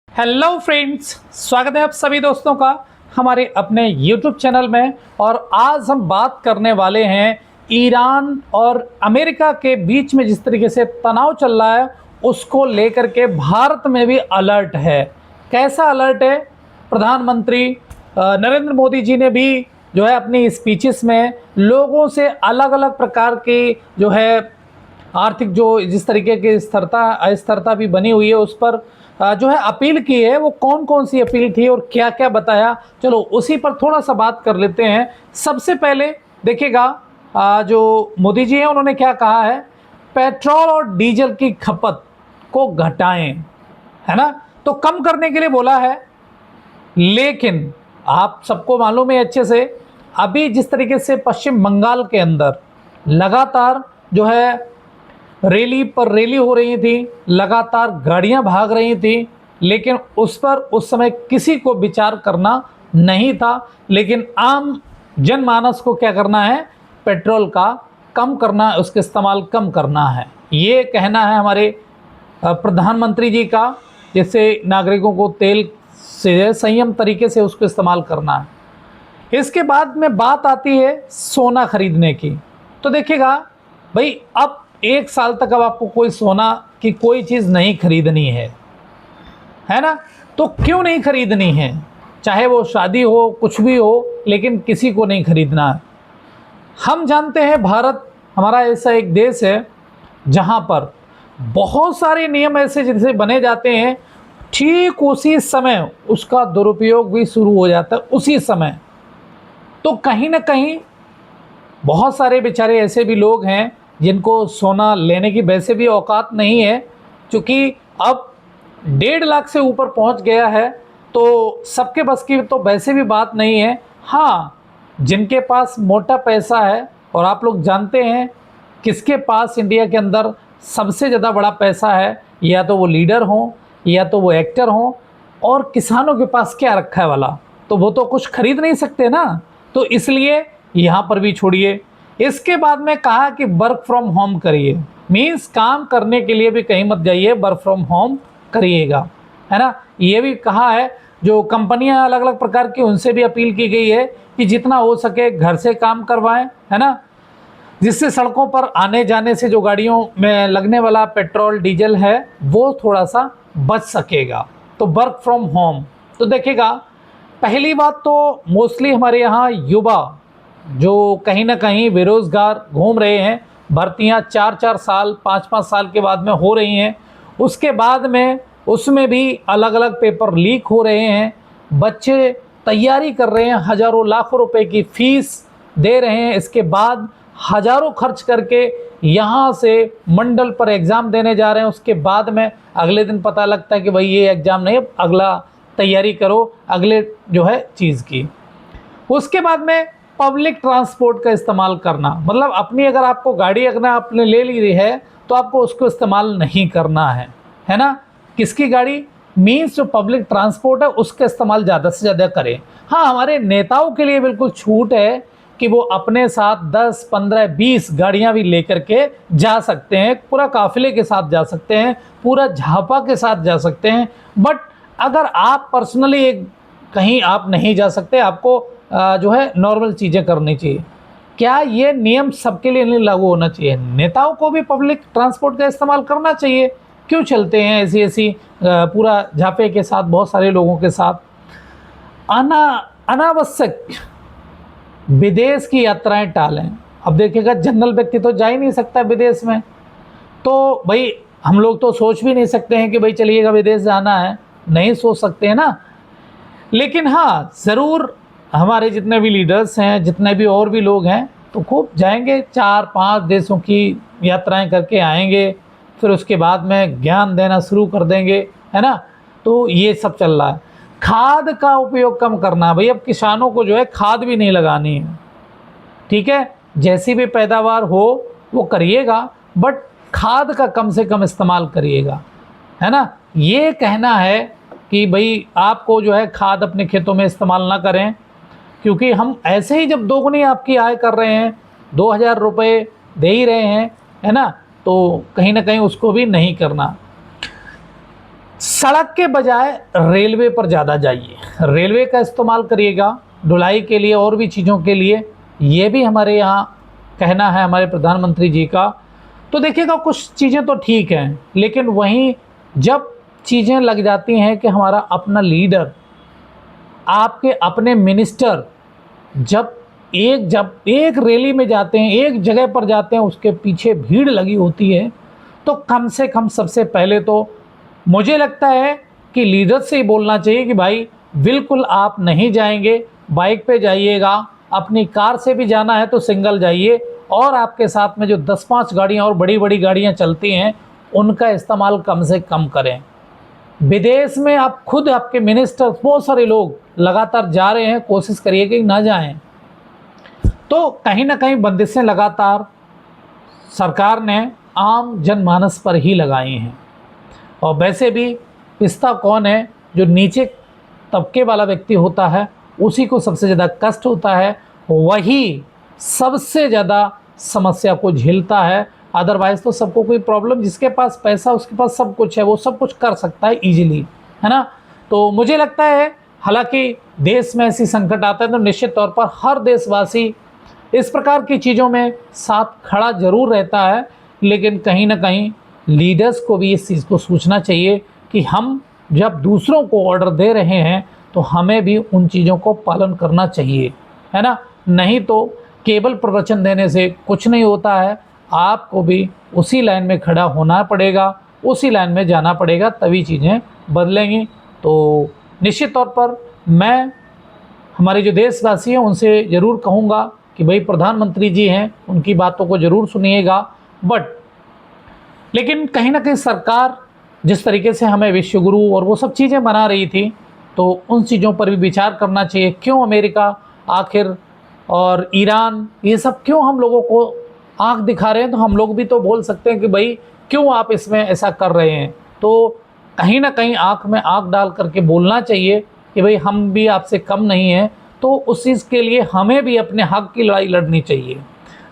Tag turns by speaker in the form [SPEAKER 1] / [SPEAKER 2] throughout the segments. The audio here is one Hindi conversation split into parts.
[SPEAKER 1] हेलो फ्रेंड्स, स्वागत है आप सभी दोस्तों का हमारे अपने YouTube चैनल में। और आज हम बात करने वाले हैं ईरान और अमेरिका के बीच में जिस तरीके से तनाव चल रहा है उसको लेकर के भारत में भी अलर्ट है। कैसा अलर्ट है? प्रधानमंत्री नरेंद्र मोदी जी ने भी जो है अपनी स्पीचेस में लोगों से अलग अलग प्रकार की जो है आर्थिक जो जिस तरीके की स्थिरता अस्थिरता भी बनी हुई है उस पर जो है अपील की है। वो कौन कौन सी अपील थी और क्या क्या बताया, चलो उसी पर थोड़ा सा बात कर लेते हैं। सबसे पहले देखिएगा जो मोदी जी हैं उन्होंने क्या कहा है, पेट्रोल और डीजल की खपत को घटाएं, है ना, तो कम करने के लिए बोला है। लेकिन आप सबको मालूम है अच्छे से, अभी जिस तरीके से पश्चिम बंगाल के अंदर लगातार जो है रैली पर रैली हो रही थी, लगातार गाड़ियां भाग रही थी, लेकिन उस पर उस समय किसी को विचार करना नहीं था। लेकिन आम जनमानस को क्या करना है, पेट्रोल का कम करना, उसका इस्तेमाल कम करना है, ये कहना है हमारे प्रधानमंत्री जी का। जिससे नागरिकों को तेल से संयम तरीके से उसको इस्तेमाल करना है। इसके बाद में बात आती है सोना खरीदने की। तो देखिएगा भाई, अब 1 साल तक अब आपको कोई सोना की कोई चीज़ नहीं खरीदनी है ना। तो क्यों नहीं खरीदनी है? चाहे वो शादी हो, कुछ भी हो, लेकिन किसी को नहीं खरीदना है। हम जानते हैं भारत हमारा ऐसा एक देश है जहाँ पर बहुत सारे नियम ऐसे जिनसे बने जाते हैं, ठीक उसी समय उसका दुरुपयोग भी शुरू हो जाता है उसी समय। तो कहीं ना कहीं बहुत सारे बेचारे ऐसे भी लोग हैं जिनको सोना लेने की वैसे भी औकात नहीं है, क्योंकि अब 1.5 लाख से ऊपर पहुंच गया है। तो सबके बस की तो वैसे भी बात नहीं है। हाँ, जिनके पास मोटा पैसा है, और आप लोग जानते हैं किसके पास इंडिया के अंदर सबसे ज़्यादा बड़ा पैसा है, या तो वो लीडर हों या तो वो एक्टर हों। और किसानों के पास क्या रखा है वाला, तो वो तो कुछ खरीद नहीं सकते ना। तो इसलिए यहाँ पर भी छोड़िए। इसके बाद में कहा कि वर्क फ्रॉम होम करिए, मीन्स काम करने के लिए भी कहीं मत जाइए, वर्क फ्रॉम होम करिएगा, है ना। ये भी कहा है, जो कंपनियां अलग अलग प्रकार की उनसे भी अपील की गई है कि जितना हो सके घर से काम करवाएं, है ना, जिससे सड़कों पर आने जाने से जो गाड़ियों में लगने वाला पेट्रोल डीजल है वो थोड़ा सा बच सकेगा। तो वर्क फ्रॉम होम, तो देखिएगा पहली बात तो मोस्टली हमारे यहाँ युवा जो कहीं ना कहीं बेरोज़गार घूम रहे हैं, भर्तियां 4-4 साल 5-5 साल के बाद में हो रही हैं, उसके बाद में उसमें भी अलग अलग पेपर लीक हो रहे हैं, बच्चे तैयारी कर रहे हैं, हज़ारों लाखों रुपए की फ़ीस दे रहे हैं, इसके बाद हज़ारों खर्च करके यहाँ से मंडल पर एग्ज़ाम देने जा रहे हैं। उसके बाद में अगले दिन पता लगता है कि भाई ये एग्ज़ाम नहीं, अगला तैयारी करो अगले जो है चीज़ की। उसके बाद में पब्लिक ट्रांसपोर्ट का इस्तेमाल करना, मतलब अपनी अगर आपको गाड़ी अगर आपने ले ली है तो आपको उसको इस्तेमाल नहीं करना है ना। किसकी गाड़ी? मीन्स जो पब्लिक ट्रांसपोर्ट है उसका इस्तेमाल ज़्यादा से ज़्यादा करें। हाँ, हमारे नेताओं के लिए बिल्कुल छूट है कि वो अपने साथ 10, 15, 20 गाड़ियाँ भी लेकर के जा सकते हैं, पूरा काफिले के साथ जा सकते हैं, पूरा झापा के साथ जा सकते हैं। बट अगर आप पर्सनली एक कहीं आप नहीं जा सकते, आपको जो है नॉर्मल चीज़ें करनी चाहिए। क्या ये नियम सबके लिए नहीं लागू होना चाहिए? नेताओं को भी पब्लिक ट्रांसपोर्ट का इस्तेमाल करना चाहिए। क्यों चलते हैं ऐसी ऐसी पूरा झापे के साथ, बहुत सारे लोगों के साथ अनावश्यक विदेश की यात्राएं टालें। अब देखिएगा जनरल व्यक्ति तो जा ही नहीं सकता विदेश में, तो भाई हम लोग तो सोच भी नहीं सकते हैं कि भाई चलिएगा विदेश जाना है, नहीं सोच सकते हैं ना। लेकिन हाँ, ज़रूर हमारे जितने भी लीडर्स हैं, जितने भी और भी लोग हैं, तो खूब जाएंगे, 4-5 देशों की यात्राएं करके आएंगे, फिर उसके बाद में ज्ञान देना शुरू कर देंगे, है ना। तो ये सब चल रहा है। खाद का उपयोग कम करना, भाई अब किसानों को जो है खाद भी नहीं लगानी है, ठीक है, जैसी भी पैदावार हो वो करिएगा, बट खाद का कम से कम इस्तेमाल करिएगा, है ना। ये कहना है कि भाई आपको जो है खाद अपने खेतों में इस्तेमाल ना करें, क्योंकि हम ऐसे ही जब दोगुनी आपकी आय कर रहे हैं, 2000 रुपये दे ही रहे हैं, है ना, तो कहीं ना कहीं उसको भी नहीं करना। सड़क के बजाय रेलवे पर ज़्यादा जाइए, रेलवे का इस्तेमाल करिएगा ढुलाई के लिए और भी चीज़ों के लिए, ये भी हमारे यहाँ कहना है हमारे प्रधानमंत्री जी का। तो देखिएगा कुछ चीज़ें तो ठीक हैं, लेकिन वहीं जब चीज़ें लग जाती हैं कि हमारा अपना लीडर, आपके अपने मिनिस्टर जब एक रैली में जाते हैं, एक जगह पर जाते हैं, उसके पीछे भीड़ लगी होती है, तो कम से कम सबसे पहले तो मुझे लगता है कि लीडर से ही बोलना चाहिए कि भाई बिल्कुल आप नहीं जाएंगे, बाइक पे जाइएगा, अपनी कार से भी जाना है तो सिंगल जाइए, और आपके साथ में जो 10-5 गाड़ियाँ और बड़ी बड़ी गाड़ियाँ चलती हैं उनका इस्तेमाल कम से कम करें। विदेश में आप खुद, आपके मिनिस्टर, बहुत सारे लोग लगातार जा रहे हैं, कोशिश करिए कि ना जाएं। तो कहीं ना कहीं बंदिशें लगातार सरकार ने आम जनमानस पर ही लगाई हैं। और वैसे भी पिस्ता कौन है, जो नीचे तबके वाला व्यक्ति होता है उसी को सबसे ज़्यादा कष्ट होता है, वही सबसे ज़्यादा समस्या को झेलता है। अदरवाइज़ तो सबको कोई प्रॉब्लम, जिसके पास पैसा उसके पास सब कुछ है, वो सब कुछ कर सकता है ईजिली, है ना। तो मुझे लगता है हालांकि देश में ऐसी संकट आता है तो निश्चित तौर पर हर देशवासी इस प्रकार की चीज़ों में साथ खड़ा जरूर रहता है, लेकिन कहीं ना कहीं लीडर्स को भी इस चीज़ को सोचना चाहिए कि हम जब दूसरों को ऑर्डर दे रहे हैं तो हमें भी उन चीज़ों को पालन करना चाहिए, है ना। नहीं तो केवल प्रवचन देने से कुछ नहीं होता है, आपको भी उसी लाइन में खड़ा होना पड़ेगा, उसी लाइन में जाना पड़ेगा, तभी चीज़ें बदलेंगी। तो निश्चित तौर पर मैं हमारे जो देशवासी हैं उनसे ज़रूर कहूँगा कि भाई प्रधानमंत्री जी हैं, उनकी बातों को ज़रूर सुनिएगा। बट लेकिन कहीं ना कहीं सरकार जिस तरीके से हमें विश्व गुरु और वो सब चीज़ें बना रही थी, तो उन चीज़ों पर भी विचार करना चाहिए। क्यों अमेरिका आखिर और ईरान ये सब क्यों हम लोगों को आंख दिखा रहे हैं, तो हम लोग भी तो बोल सकते हैं कि भाई क्यों आप इसमें ऐसा कर रहे हैं। तो कहीं ना कहीं आंख में आंख डाल करके बोलना चाहिए कि भाई हम भी आपसे कम नहीं हैं, तो उस चीज़ के लिए हमें भी अपने हक की लड़ाई लड़नी चाहिए।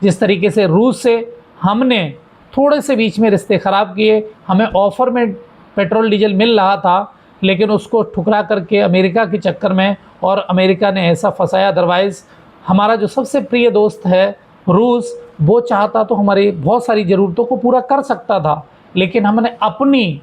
[SPEAKER 1] जिस तरीके से रूस से हमने थोड़े से बीच में रिश्ते ख़राब किए, हमें ऑफ़र में पेट्रोल डीजल मिल रहा था, लेकिन उसको ठुकरा करके अमेरिका के चक्कर में, और अमेरिका ने ऐसा फंसाया। अदरवाइज़ हमारा जो सबसे प्रिय दोस्त है रूस, वो चाहता तो हमारी बहुत सारी ज़रूरतों को पूरा कर सकता था, लेकिन हमने अपनी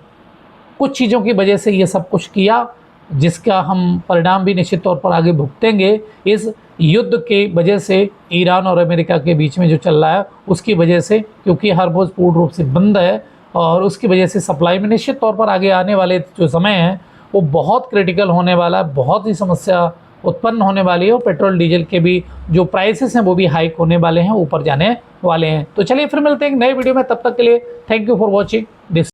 [SPEAKER 1] कुछ चीज़ों की वजह से ये सब कुछ किया, जिसका हम परिणाम भी निश्चित तौर पर आगे भुगतेंगे। इस युद्ध के वजह से ईरान और अमेरिका के बीच में जो चल रहा है उसकी वजह से, क्योंकि हॉर्मुज़ पूर्ण रूप से बंद है, और उसकी वजह से सप्लाई में निश्चित तौर पर आगे आने वाले जो समय है वो बहुत क्रिटिकल होने वाला है, बहुत ही समस्या उत्पन्न होने वाली है, और पेट्रोल डीजल के भी जो प्राइसेस हैं वो भी हाइक होने वाले हैं, ऊपर जाने वाले हैं। तो चलिए फिर मिलते हैं एक नए वीडियो में, तब तक के लिए thank you for watching this.